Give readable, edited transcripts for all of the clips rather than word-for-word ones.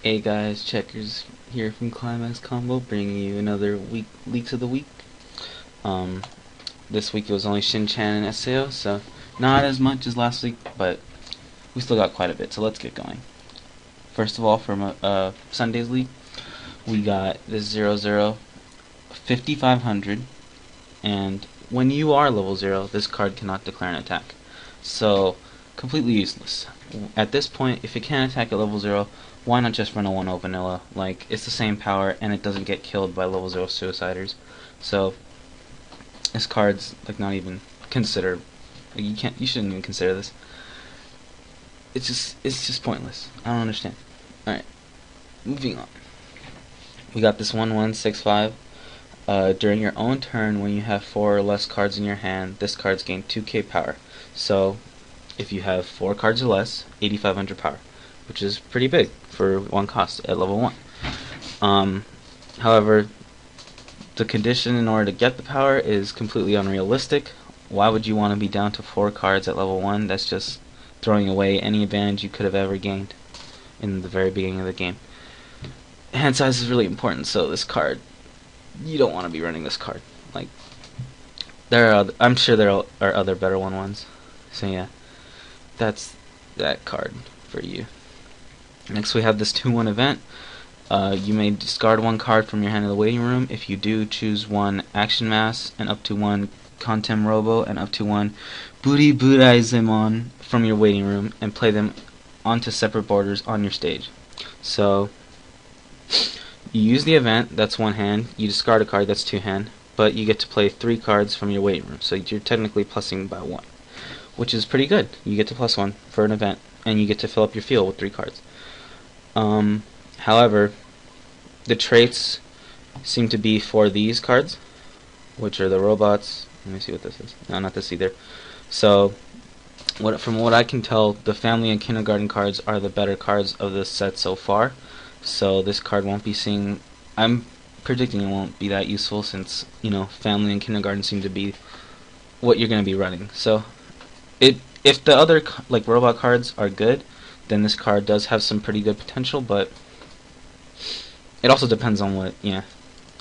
Hey guys, Checkers here from ClimaxCombo, bringing you another leaks of the week. Um, this week it was only Shin-chan and SAO, so not as much as last week, but we still got quite a bit. So let's get going. First of all, from Sunday's leak, we got this 0-0 5500, and when you are level 0, this card cannot declare an attack. So completely useless. At this point, if it can't attack at level 0, why not just run a 1-0 vanilla? Like, it's the same power and it doesn't get killed by level 0 suiciders. So this card's like not even considered. Like, you shouldn't even consider this. It's just pointless. I don't understand. Alright, moving on. We got this 1165. During your own turn, when you have 4 or less cards in your hand, this card's gained 2k power. So if you have 4 cards or less, 8500 power, which is pretty big for one cost at level 1. However, the condition in order to get the power is completely unrealistic. Why would you want to be down to 4 cards at level 1? That's just throwing away any advantage you could have ever gained in the very beginning of the game. Hand size is really important, so this card, you don't want to be running this card. Like, I'm sure there are other better ones. So yeah, that's that card for you. Next we have this 2-1 event. You may discard 1 card from your hand in the waiting room. If you do, choose 1 Action Mass and up to 1 Contem Robo and up to 1 Buri Buraizemon from your waiting room and play them onto separate borders on your stage. So you use the event, that's 1 hand, you discard a card, that's 2 hand, but you get to play 3 cards from your waiting room, so you're technically plussing by 1, which is pretty good. You get to plus 1 for an event, and you get to fill up your field with 3 cards. However, the traits seem to be for these cards, which are the robots. Let me see what this is. No, not this either. So, from what I can tell, the family and kindergarten cards are the better cards of this set so far. So this card won't be seeing. I'm predicting it won't be that useful since, you know, family and kindergarten seem to be what you're going to be running. So if the other like robot cards are good, then this card does have some pretty good potential, but it also depends on what,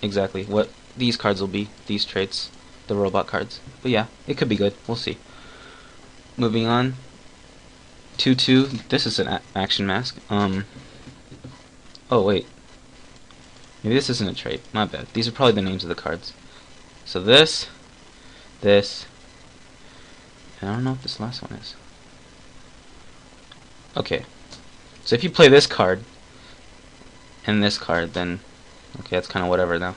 exactly what these cards will be, these traits, the robot cards. But yeah, it could be good. We'll see. Moving on. 2-2. This is an action mask. Oh wait. Maybe this isn't a trait. My bad. These are probably the names of the cards. So this, and I don't know what this last one is. Okay. So if you play this card and this card, then okay, that's kind of whatever now.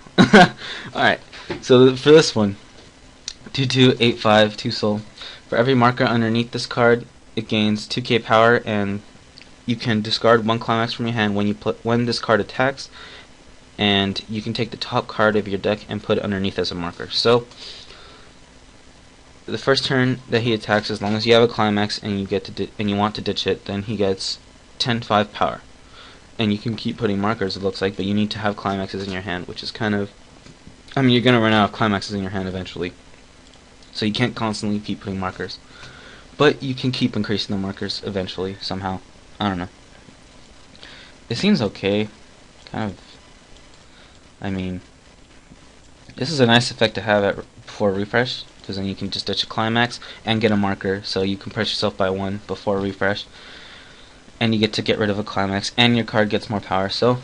Alright, so for this one, 2-2, 8-5, 2 soul. For every marker underneath this card, it gains 2k power, and you can discard 1 climax from your hand when this card attacks, and you can take the top card of your deck and put it underneath as a marker. So the first turn that he attacks, as long as you have a climax and you want to ditch it, then he gets 10-5 power. And you can keep putting markers, it looks like, but you need to have climaxes in your hand, which is kind of, I mean, you're going to run out of climaxes in your hand eventually. So you can't constantly keep putting markers. But you can keep increasing the markers eventually, somehow. I don't know. It seems okay. Kind of, I mean, this is a nice effect to have before refresh, because then you can just ditch a climax and get a marker, so you compress yourself by 1 before refresh. And you get to get rid of a climax, and your card gets more power. So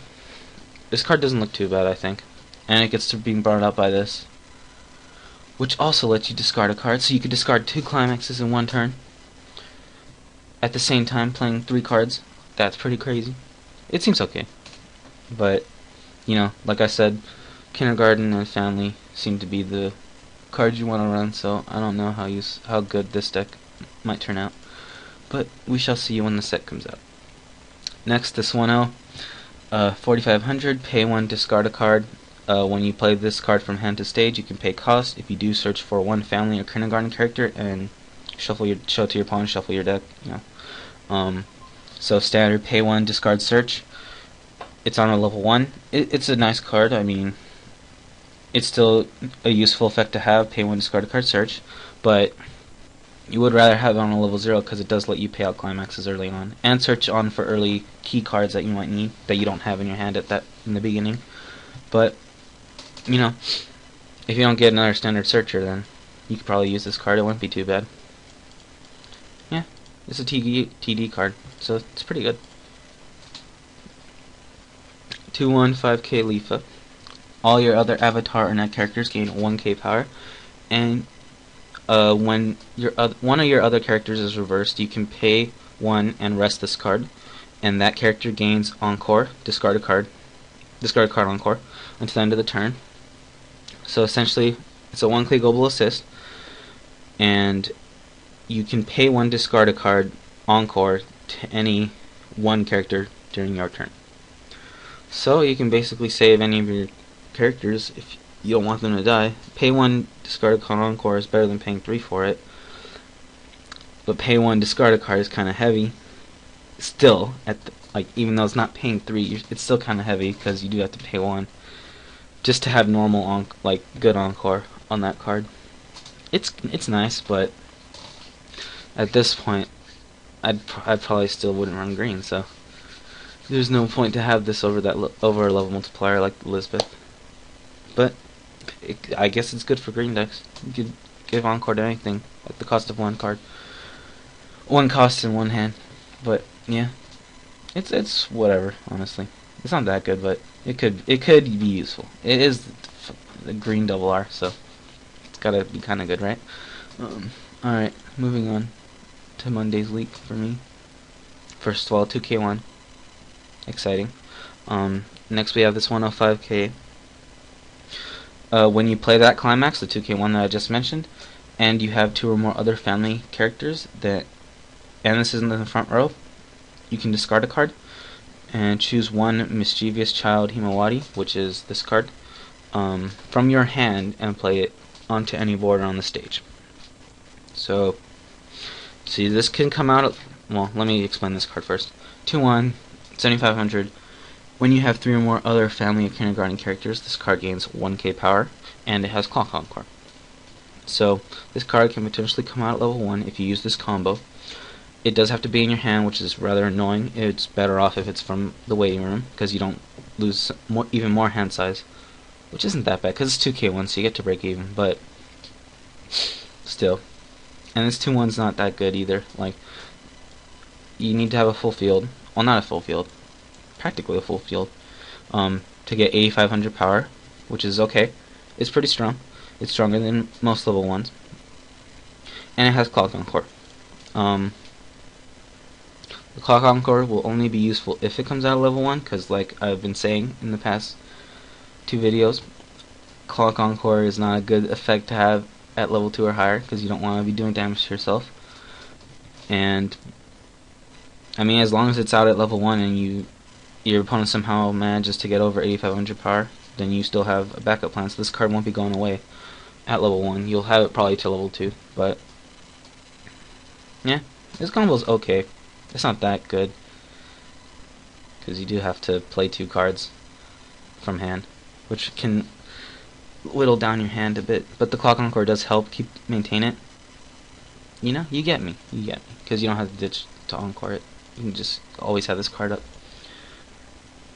this card doesn't look too bad, I think. And it gets to being brought up by this, which also lets you discard a card, so you could discard 2 climaxes in 1 turn at the same time playing 3 cards. That's pretty crazy. It seems okay, but you know, like I said, kindergarten and family seem to be the cards you want to run, so I don't know how good this deck might turn out. But we shall see when the set comes out. Next, this 1-0, 4500, pay 1, discard a card. When you play this card from hand to stage, you can pay cost. If you do, search for 1 family or kindergarten character and show it to your opponent, shuffle your deck. So standard, pay 1, discard, search. It's on a level 1. It's a nice card. I mean, it's still a useful effect to have, pay 1, discard a card, search. But you would rather have it on a level 0 because it does let you pay out climaxes early on, and search on for early key cards that you might need that you don't have in your hand at that in the beginning. But you know, if you don't get another standard searcher, then you could probably use this card. It wouldn't be too bad. Yeah, it's a TD card, so it's pretty good. 2-1-5K Leafa. All your other avatar or net characters gain 1K power, and when one of your other characters is reversed, you can pay 1 and rest this card, and that character gains Encore, discard a card Encore, until the end of the turn. So essentially, it's a 1-click global assist, and you can pay 1, discard a card Encore to any one character during your turn. So you can basically save any of your characters if you don't want them to die. Pay 1, discard a card Encore is better than paying 3 for it, but pay 1, discard a card is kind of heavy. Still, even though it's not paying 3, it's still kind of heavy because you do have to pay 1 just to have normal good Encore on that card. It's nice, but at this point, I probably still wouldn't run green. So there's no point to have this over a level multiplier like Elizabeth. But I guess it's good for green decks. You could give Encore to anything at the cost of 1 card, 1 cost in 1 hand. But yeah, it's whatever. Honestly, it's not that good, but it could be useful. It is the green double R, so it's gotta be kind of good, right? Alright, moving on to Monday's leak for me. First of all, 2K1, exciting. Next we have this 105K. When you play that climax, the 2K1 that I just mentioned, and you have 2 or more other family characters and this is in the front row, you can discard a card and choose 1 Mischievous Child Himawari, which is this card, from your hand and play it onto any board on the stage. So, see, this can come out. Well, let me explain this card first. 2-1, 7500. When you have 3 or more other family of kindergarten characters, this card gains 1K power, and it has Clock Encore. So, this card can potentially come out at level 1 if you use this combo. It does have to be in your hand, which is rather annoying. It's better off if it's from the waiting room, because you don't lose even more hand size, which isn't that bad, because it's 2K1, so you get to break even, but still. And this 2-1's not that good either. Like, you need to have a full field. Well, not a full field. Practically a full field. To get 8500 power, which is okay. It's pretty strong. It's stronger than most level 1s. And it has Clock Encore. The Clock Encore will only be useful if it comes out of level 1, because like I've been saying in the past 2 videos, Clock Encore is not a good effect to have at level 2 or higher, because you don't want to be doing damage to yourself. And I mean, as long as it's out at level 1 and your opponent somehow manages to get over 8500 power, then you still have a backup plan, so this card won't be going away at level 1. You'll have it probably to level 2, but yeah, this combo's okay. It's not that good, because you do have to play 2 cards from hand, which can whittle down your hand a bit, but the Clock Encore does help maintain it. You know, you get me, because you don't have to ditch to Encore it. You can just always have this card up.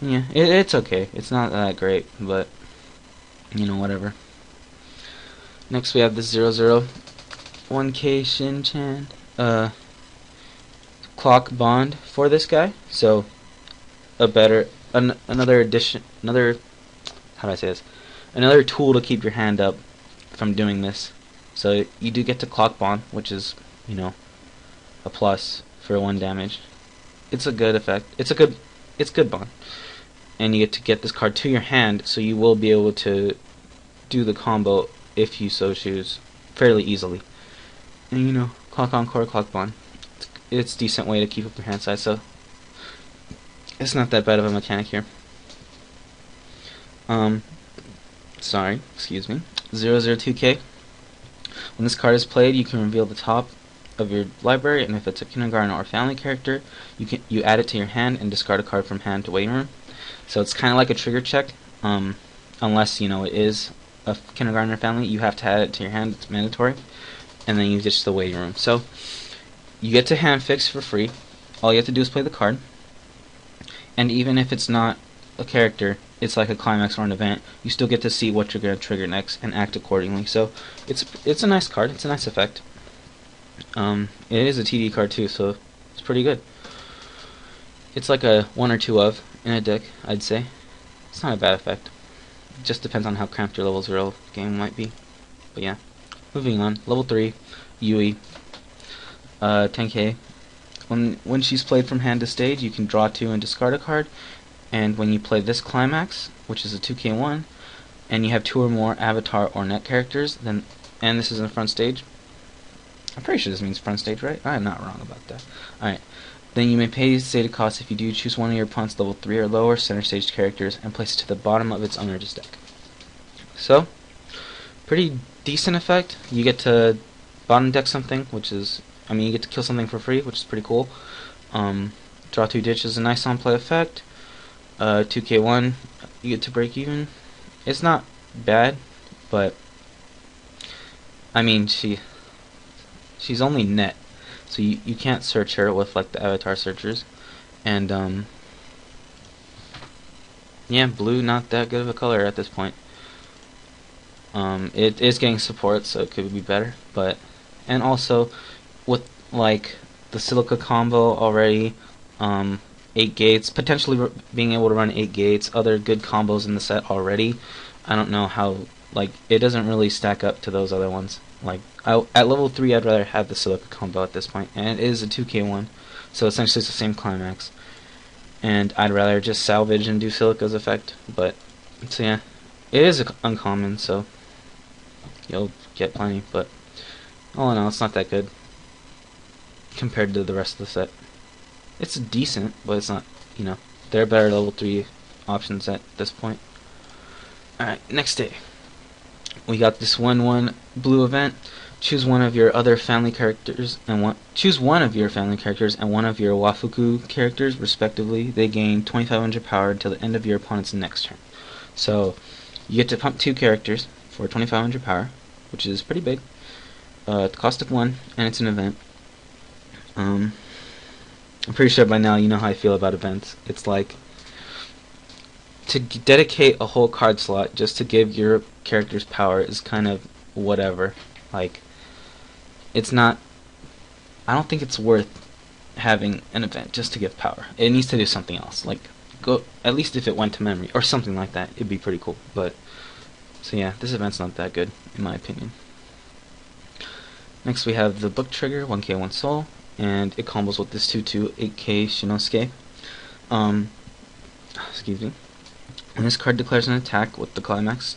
Yeah, it's okay. It's not that great, but you know, whatever. Next we have this 001K Shin-chan Clock Bond for this guy. So another addition, how do I say this? Another tool to keep your hand up from doing this. So you do get to Clock Bond, which is, you know, a plus for 1 damage. It's a good effect. It's good bond. And you get to get this card to your hand, so you will be able to do the combo if you so choose fairly easily. And you know, Clock Encore, Clock Bond. It's a decent way to keep up your hand size, so it's not that bad of a mechanic here. Sorry, excuse me. 002K. When this card is played, you can reveal the top of your library, and if it's a kindergarten or family character, you add it to your hand and discard a card from hand to waiting room. So it's kind of like a trigger check, unless you know it is a kindergarten or family. You have to add it to your hand. It's mandatory. and then you ditch the waiting room. So you get to hand fix for free. All you have to do is play the card, and even if it's not a character, it's like a climax or an event, you still get to see what you're going to trigger next and act accordingly. So it's a nice card. It's a nice effect. It is a TD card too, so it's pretty good. It's like a 1 or 2 of in a deck, I'd say. It's not a bad effect. It just depends on how cramped your level 0 game might be. But yeah. Moving on. Level 3, Yui. 10k. When she's played from hand to stage, you can draw 2 and discard a card. And when you play this Climax, which is a 2k1, and you have 2 or more avatar or net characters, and this is in front stage. I'm pretty sure this means front stage, right? I'm not wrong about that. Alright. Then you may pay stated costs if you do choose one of your opponent's level 3 or lower center stage characters and place it to the bottom of its owner's deck. So, pretty decent effect. You get to bottom deck something, which is, you get to kill something for free, which is pretty cool. Draw 2 ditch is a nice on-play effect. 2k1, you get to break even. It's not bad, but she's only net, so you can't search her with like the avatar searchers, and yeah, blue not that good of a color at this point. It is getting support, so it could be better, and also with like the silica combo already, 8 gates, potentially being able to run 8 gates, other good combos in the set already. I don't know how, it doesn't really stack up to those other ones. At level 3, I'd rather have the silica combo at this point, and it is a 2k1, so essentially it's the same climax. And I'd rather just salvage and do silica's effect, so yeah, it is uncommon, so you'll get plenty, but all in all, it's not that good compared to the rest of the set. It's decent, but it's not, there are better level 3 options at this point. Alright, next day. We got this 1/1 blue event. Choose one of your other family characters and choose one of your family characters and one of your Wafuku characters, respectively. They gain 2500 power until the end of your opponent's next turn. So you get to pump 2 characters for 2500 power, which is pretty big. At the cost of 1, and it's an event. I'm pretty sure by now you know how I feel about events. It's like to dedicate a whole card slot just to give your characters power is kind of whatever. It's not. I don't think it's worth having an event just to give power. It needs to do something else. Go at least if it went to memory or something like that. It'd be pretty cool. So yeah, this event's not that good in my opinion. Next we have the book trigger, 1k 1 soul, and it combos with this 2/2 8k Shinosuke. Excuse me. When this card declares an attack with this climax,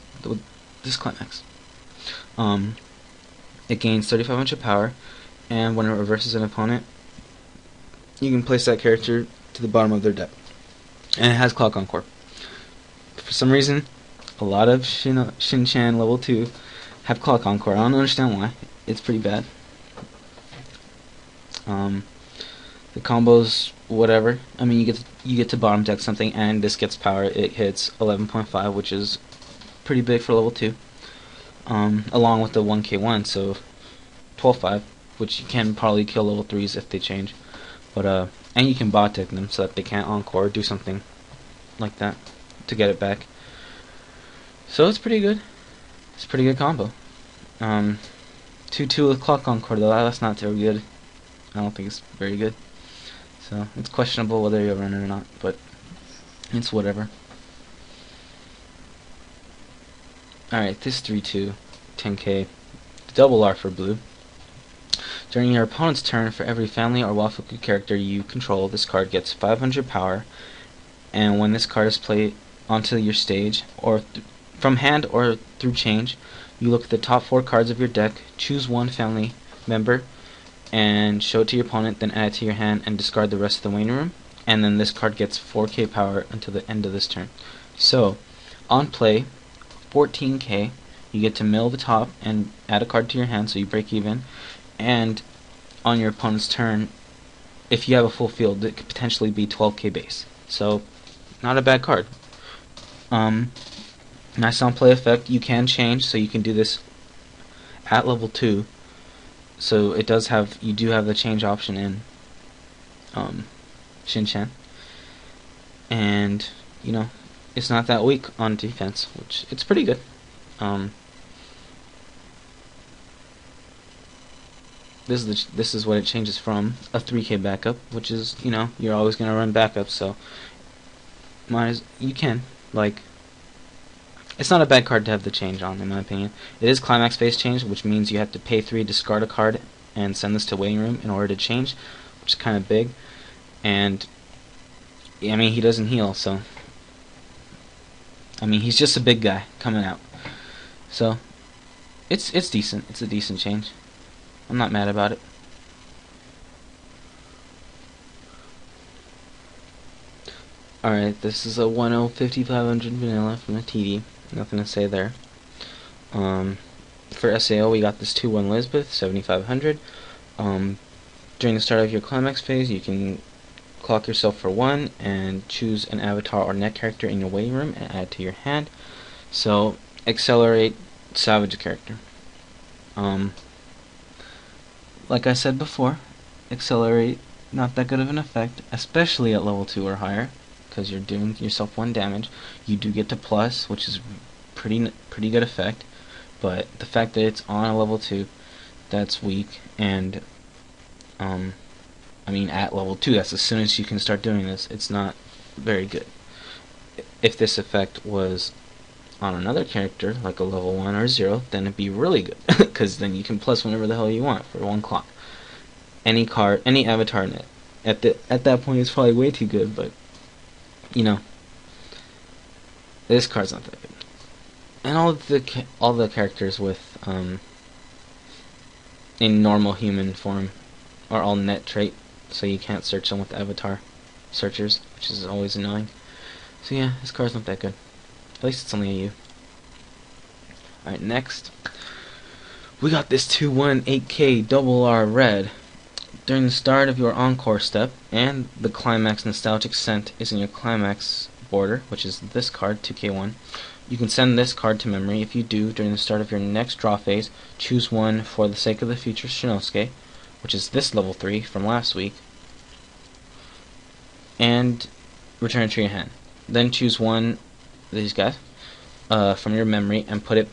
it gains 3500 power, and when it reverses an opponent, you can place that character to the bottom of their deck. And it has Clock Encore. For some reason, a lot of Shin-chan level 2 have Clock Encore. I don't understand why. It's pretty bad. The combos, whatever. You get to bottom deck something, and this gets power. It hits 11.5, which is pretty big for level 2. Along with the 1k1, so 12.5, which you can probably kill level 3s if they change. And you can bot deck them so that they can't encore or do something like that to get it back. So it's pretty good. It's a pretty good combo. 2/2 with Clock Encore though, that's not very good. I don't think it's very good. So it's questionable whether you'll run it or not, but it's whatever. Alright, this 3/2, 10k, double R for blue. During your opponent's turn, for every family or Wafuku character you control, this card gets 500 power, and when this card is played onto your stage, or from hand or through change, you look at the top 4 cards of your deck, choose one family member, and show it to your opponent, then add it to your hand and discard the rest of the waiting room, and then this card gets 4k power until the end of this turn. So, on play, 14k, you get to mill the top and add a card to your hand so you break even, and on your opponent's turn, if you have a full field, it could potentially be 12k base. So, not a bad card. Nice on play effect. You can change, so you can do this at level 2, So it does have, you do have the change option in Shin-chan, and you know, it's not that weak on defense, which it's pretty good. This is what it changes from a 3K backup, which is, you know, you're always gonna run backups, so you can, like, it's not a bad card to have the change on, in my opinion. It is climax phase change, which means you have to pay 3, discard a card, and send this to waiting room in order to change, which is kind of big. And I mean, he doesn't heal, so I mean, he's just a big guy coming out. So it's decent. It's a decent change. I'm not mad about it. Alright, this is a 1.0 5500 vanilla from the TD. Nothing to say there. For SAO, we got this 2-1 Lisbeth, 7500. During the start of your climax phase, you can clock yourself for 1 and choose an avatar or net character in your waiting room and add it to your hand. So, accelerate, salvage a character. Like I said before, accelerate, not that good of an effect, especially at level 2 or higher, because you're doing yourself 1 damage. You do get to plus, which is pretty good effect, but the fact that it's on a level 2, that's weak. And I mean, at level 2, that's as soon as you can start doing this. It's not very good. If this effect was on another character, like a level 1 or 0, then it'd be really good, because then you can plus whenever the hell you want for 1 clock. Any card, any avatar net. At that point, it's probably way too good, but you know, this card's not that good. And all the characters with in normal human form are all net trait, so you can't search them with avatar searchers, which is always annoying. So yeah, this card's not that good. At least it's only a U. Alright, next we got this 2-1 8K double R red. During the start of your encore step, and the climax nostalgic scent is in your climax border, which is this card, 2K1, you can send this card to memory. If you do, during the start of your next draw phase, choose one for the sake of the future Shinosuke, which is this level 3 from last week, and return it to your hand. Then choose one of these guys from your memory and put it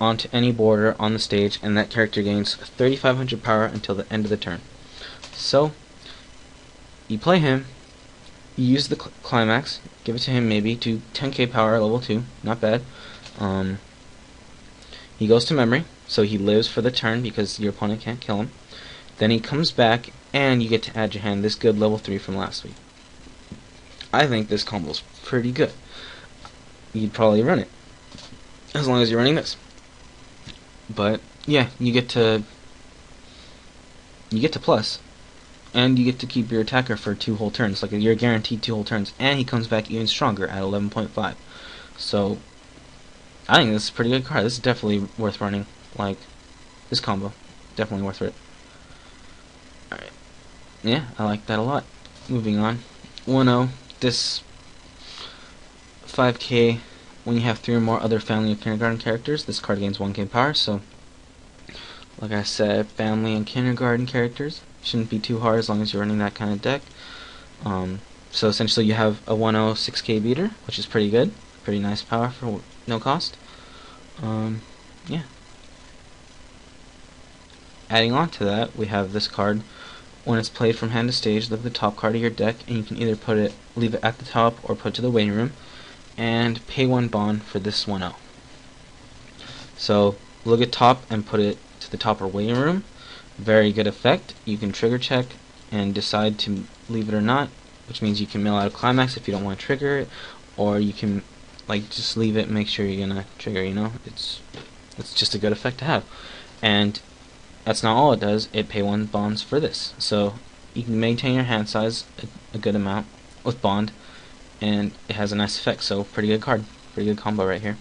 onto any border on the stage, and that character gains 3500 power until the end of the turn. So, you play him, you use the climax, give it to him maybe to 10k power level 2, not bad. He goes to memory, so he lives for the turn because your opponent can't kill him. Then he comes back, and you get to add your hand this good level 3 from last week. I think this combo's pretty good. You'd probably run it, as long as you're running this. But yeah, you get to plus, and you get to keep your attacker for 2 whole turns. Like, you're guaranteed 2 whole turns, and he comes back even stronger at 11.5. So I think this is a pretty good card. This is definitely worth running. Like, this combo, definitely worth it. Alright, yeah, I like that a lot. Moving on, 1-0. This 5k, when you have 3 or more other family of kindergarten characters, this card gains 1k power. So, like I said, family and kindergarten characters shouldn't be too hard as long as you're running that kind of deck. So essentially you have a 1-0 6k beater, which is pretty good. Pretty nice power for no cost. Yeah. Adding on to that, we have this card. When it's played from hand to stage, look at the top card of your deck, and you can either leave it at the top or put it to the waiting room, and pay 1 bond for this 1-0. So look at top and put it to the top or waiting room. Very good effect. You can trigger check and decide to leave it or not, which means you can mill out a climax if you don't want to trigger it, or you can like just leave it and make sure you're gonna trigger. You know, it's just a good effect to have. And that's not all it does. It pay 1 bonds for this, so you can maintain your hand size a good amount with bond, and it has a nice effect. So pretty good card, pretty good combo right here.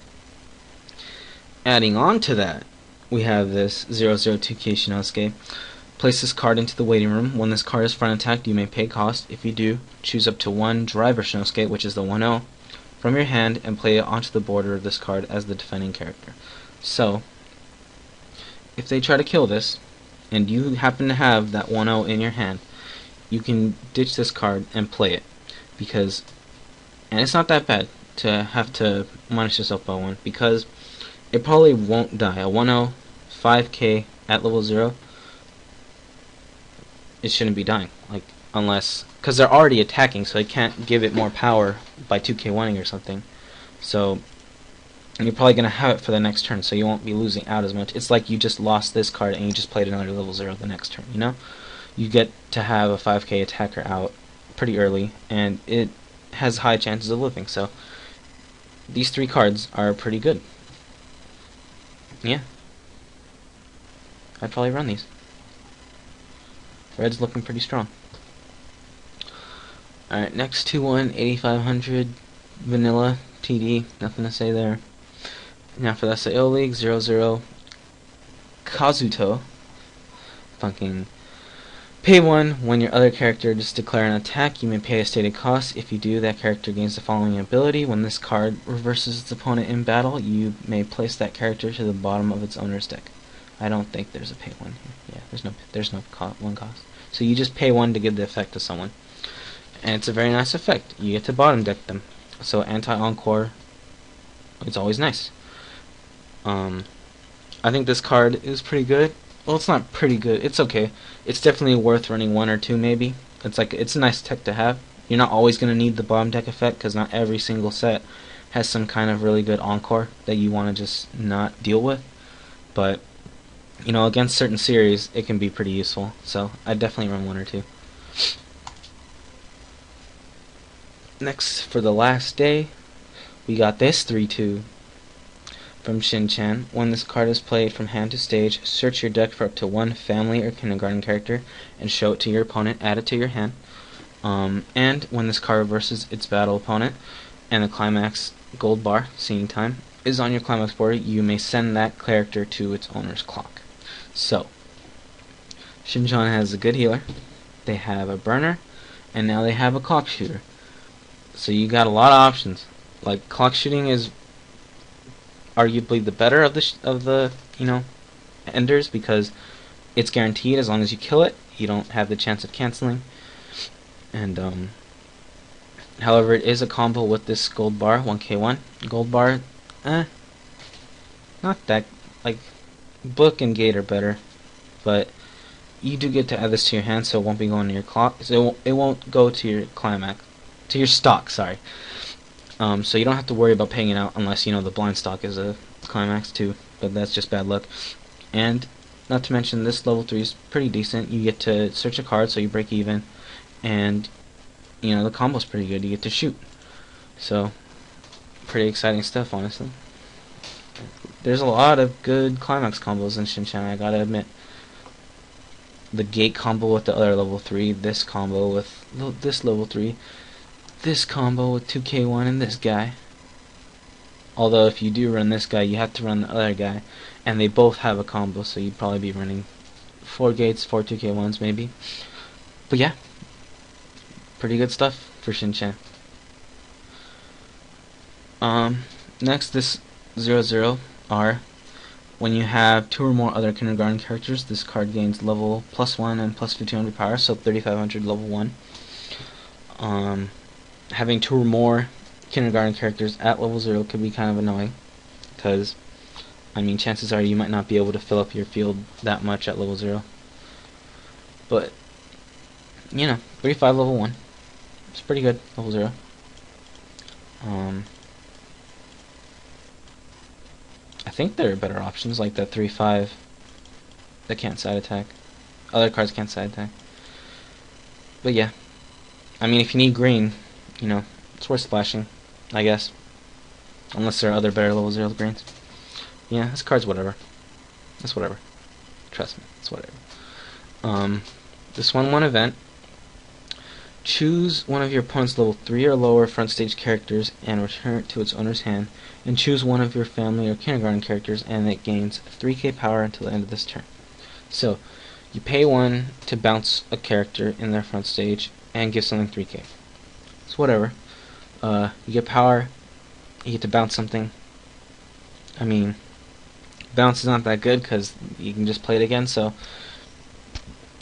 Adding on to that, we have this 002K Shinosuke. Place this card into the waiting room. When this card is front attacked, you may pay cost. If you do, choose up to 1 driver Shinosuke, which is the 1-0, from your hand and play it onto the border of this card as the defending character. So, if they try to kill this, and you happen to have that 1-0 in your hand, you can ditch this card and play it, because, and it's not that bad to have to minus yourself by 1, because it probably won't die. A 1-0 5k at level 0, it shouldn't be dying, like, unless, because they're already attacking, so they can't give it more power by 2k1ing or something. So and you're probably going to have it for the next turn, so you won't be losing out as much. It's like you just lost this card and you just played another level 0 the next turn, you know? You get to have a 5k attacker out pretty early, and it has high chances of living, so these 3 cards are pretty good. Yeah. I'd probably run these. Red's looking pretty strong. Alright, next 2-1, 8500, vanilla, TD, nothing to say there. Now for the SAO League, 0-0, Kazuto. Fucking pay 1 when your other character just declare an attack. You may pay a stated cost. If you do, that character gains the following ability. When this card reverses its opponent in battle, you may place that character to the bottom of its owner's deck. I don't think there's a pay 1 here. Yeah, there's no one cost. So you just pay 1 to give the effect to someone. And it's a very nice effect. You get to bottom deck them. So anti-encore, it's always nice. I think this card is pretty good. Well, it's not pretty good. It's okay. It's definitely worth running 1 or 2 maybe. It's a nice tech to have. You're not always going to need the bottom deck effect, because not every single set has some kind of really good encore that you want to just not deal with. But, you know, against certain series, it can be pretty useful. So I'd definitely run 1 or 2. Next, for the last day, we got this 3-2 from Shin-chan. When this card is played from hand to stage, search your deck for up to 1 family or kindergarten character and show it to your opponent. Add it to your hand. And when this card reverses its battle opponent and the climax gold bar, seeing time, is on your climax board, you may send that character to its owner's clock. So, Shin-chan has a good healer, they have a burner, and now they have a clock shooter. So you got a lot of options. Like, clock shooting is arguably the better of the you know, enders, because it's guaranteed as long as you kill it. You don't have the chance of canceling. And however, it is a combo with this gold bar, 1k1 gold bar. Not that, like, book and gate are better, but you do get to add this to your hand, so it won't be going to your clock. So it won't go to your climax, to your stock. Sorry. So you don't have to worry about paying it out unless, you know, the blind stock is a climax too, but that's just bad luck. And not to mention, this level 3 is pretty decent. You get to search a card, so you break even, and you know, the combo's pretty good. You get to shoot, so pretty exciting stuff, honestly. There's a lot of good climax combos in Shin-chan, I gotta admit. The gate combo with the other level 3, this combo with this level 3, this combo with 2k1 and this guy. Although if you do run this guy, you have to run the other guy, and they both have a combo, so you'd probably be running 4 gates, 4 2k1s maybe. But yeah, pretty good stuff for Shin-chan. Next, this 0-0R. When you have 2 or more other kindergarten characters, this card gains level +1 and +1500 power, so 3500 level 1. Having 2 or more kindergarten characters at level 0 could be kind of annoying, because, I mean, chances are you might not be able to fill up your field that much at level 0. But, you know, 35 level 1. It's pretty good, level 0. I think there are better options, like that 3-5 that can't side attack. Other cards can't side attack. But yeah, I mean, if you need green, you know, it's worth splashing, I guess. Unless there are other better level 0 greens. Yeah, this card's whatever. It's whatever. Trust me, it's whatever. This 1-1 event. Choose one of your opponent's level 3 or lower front stage characters and return it to its owner's hand. And choose one of your family or kindergarten characters, and it gains 3k power until the end of this turn. So, you pay 1 to bounce a character in their front stage and give something 3k. It's whatever. You get power, you get to bounce something. I mean, bounce is not that good because you can just play it again, so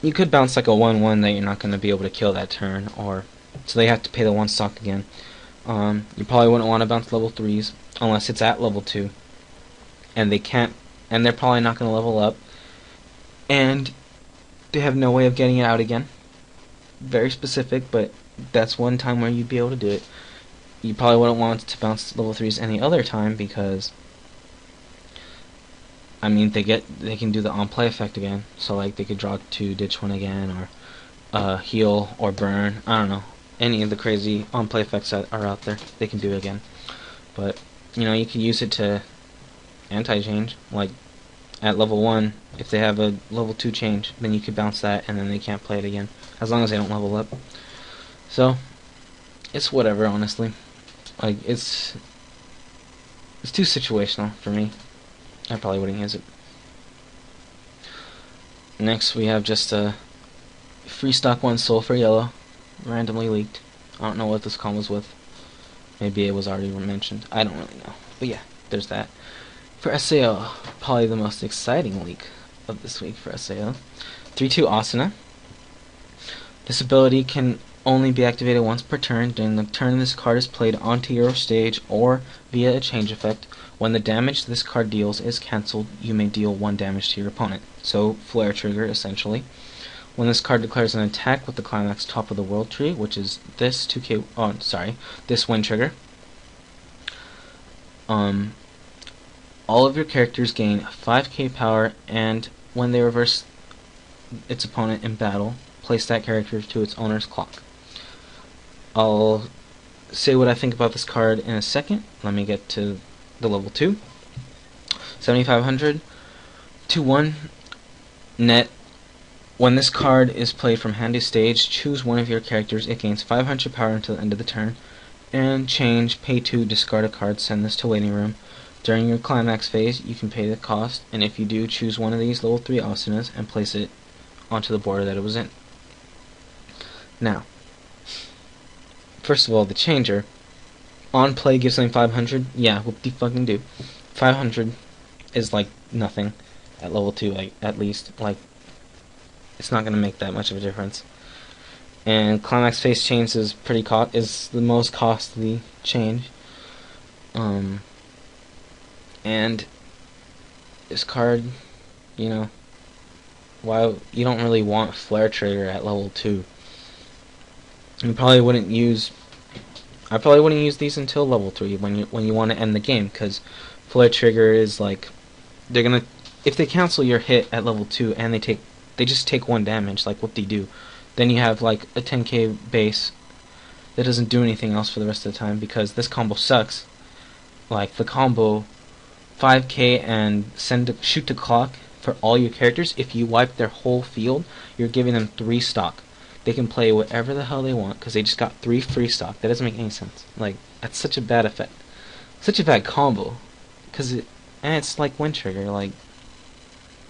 you could bounce like a 1/1 that you're not going to be able to kill that turn, or so they have to pay the 1 stock again. You probably wouldn't want to bounce level 3s unless it's at level 2, and they can't, and they're probably not going to level up, and they have no way of getting it out again. Very specific, but that's one time where you'd be able to do it. You probably wouldn't want to bounce level 3s any other time because, I mean, they can do the on-play effect again. So like they could draw 2, ditch 1 again, or heal or burn. I don't know. Any of the crazy on-play effects that are out there, they can do again. But you know, you can use it to anti-change. Like at level 1, if they have a level 2 change, then you could bounce that, and then they can't play it again as long as they don't level up. So it's whatever, honestly. Like it's too situational for me. I probably wouldn't use it. Next we have just a free stock 1 soul for yellow, randomly leaked. I don't know what this combo's with. Maybe it was already mentioned. I don't really know. But yeah, there's that. For SAO, probably the most exciting leak of this week for SAO. 3/2 Asuna. This ability can only be activated once per turn. During the turn this card is played onto your stage or via a change effect. When the damage this card deals is cancelled, you may deal 1 damage to your opponent. So, flare trigger, essentially. When this card declares an attack with the climax top of the world tree, which is this 2k, this win trigger, all of your characters gain 5k power, and when they reverse its opponent in battle, place that character to its owner's clock. I'll say what I think about this card in a second. Let me get to the level 2. 7500, 2/1, net. When this card is played from hand to stage, choose one of your characters. It gains 500 power until the end of the turn. And change, pay 2, discard a card, send this to waiting room. During your climax phase, you can pay the cost, and if you do, choose one of these level 3 Asunas and place it onto the border that it was in. Now, first of all, the changer. On play gives something 500. Yeah, whoop-de-fucking do. 500 is like nothing at level 2, like at least. Like, it's not gonna make that much of a difference. And climax phase change is is the most costly change. And this card, you know, why you don't really want flare trigger at level 2. You probably wouldn't use. I probably wouldn't use these until level 3 when you want to end the game, because flare trigger is like they're gonna, if they cancel your hit at level 2 and they just take 1 damage, like what they do, then you have like a 10k base that doesn't do anything else for the rest of the time, because this combo sucks. Like the combo 5k and shoot to clock for all your characters. If you wipe their whole field, you're giving them 3 stock. They can play whatever the hell they want because they just got 3 free stock. That doesn't make any sense. Like, that's such a bad effect, such a bad combo. And it's like wind trigger. Like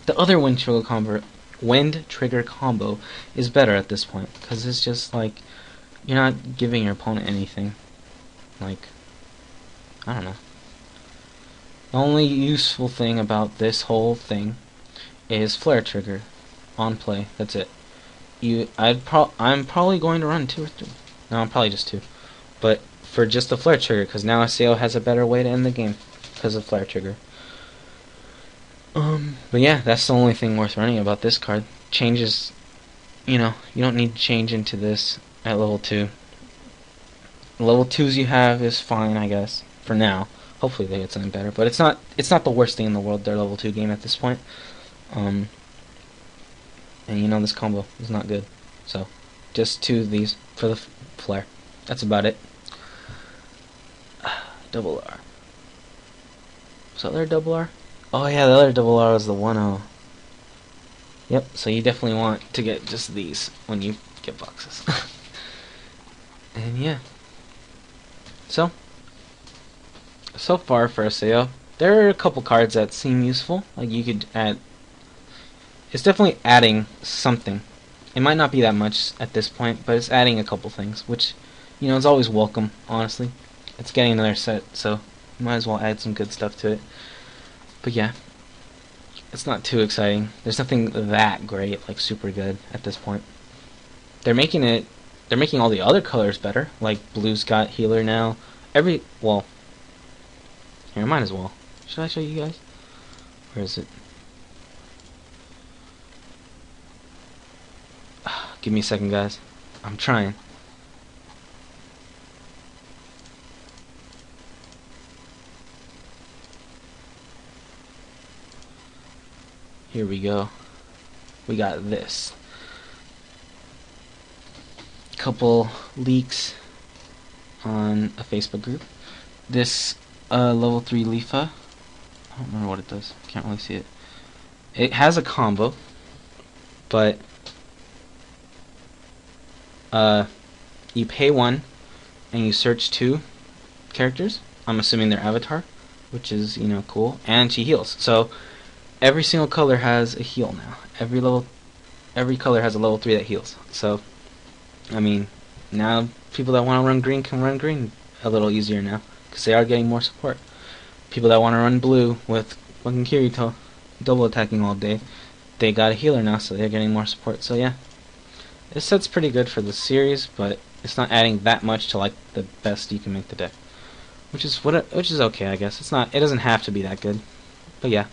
the other wind trigger combo is better at this point, because it's just like you're not giving your opponent anything. Like, I don't know. The only useful thing about this whole thing is flare trigger on play. That's it. I'm probably going to run 2 or 3. No, I'm probably just 2. But for just the flare trigger, because now SAO has a better way to end the game because of flare trigger. But yeah, that's the only thing worth running about this card. Changes, you know, you don't need to change into this at level 2. The level 2s you have is fine, I guess, for now. Hopefully they get something better, but it's not the worst thing in the world, their level 2 game at this point. And you know this combo is not good. So, just 2 of these for the flare. That's about it. Double R. Was the other double R? Oh yeah, the other double R was the 1-0. Yep, so you definitely want to get just these when you get boxes. And yeah. So far for SAO, there are a couple cards that seem useful. Like you could add. It's definitely adding something. It might not be that much at this point, but it's adding a couple things, which, you know, is always welcome, honestly. It's getting another set, so you might as well add some good stuff to it. But yeah. it's not too exciting. There's nothing that great, like super good at this point. They're making all the other colors better. Like blue's got healer now. Well, here, I might as well. Should I show you guys? Where is it? Give me a second, guys. I'm trying. Here we go. We got this. Couple leaks on a Facebook group. This level 3 Leafa. I don't remember what it does. Can't really see it. It has a combo, but you pay 1 and you search 2 characters. I'm assuming their avatar, which is, you know, cool. And she heals. So every single color has a heal now. Every color has a level 3 that heals. So I mean, now people that want to run green can run green a little easier now, because they are getting more support. People that want to run blue with fucking Kirito double attacking all day, they got a healer now, so they're getting more support. So yeah, this set's pretty good for the series, but it's not adding that much to like the best you can make the deck, which is okay, I guess. It doesn't have to be that good, but yeah.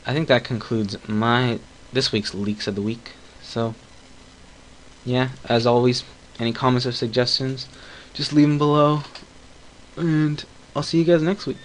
I think that concludes this week's leaks of the week. So yeah, as always, any comments or suggestions, just leave them below, and I'll see you guys next week.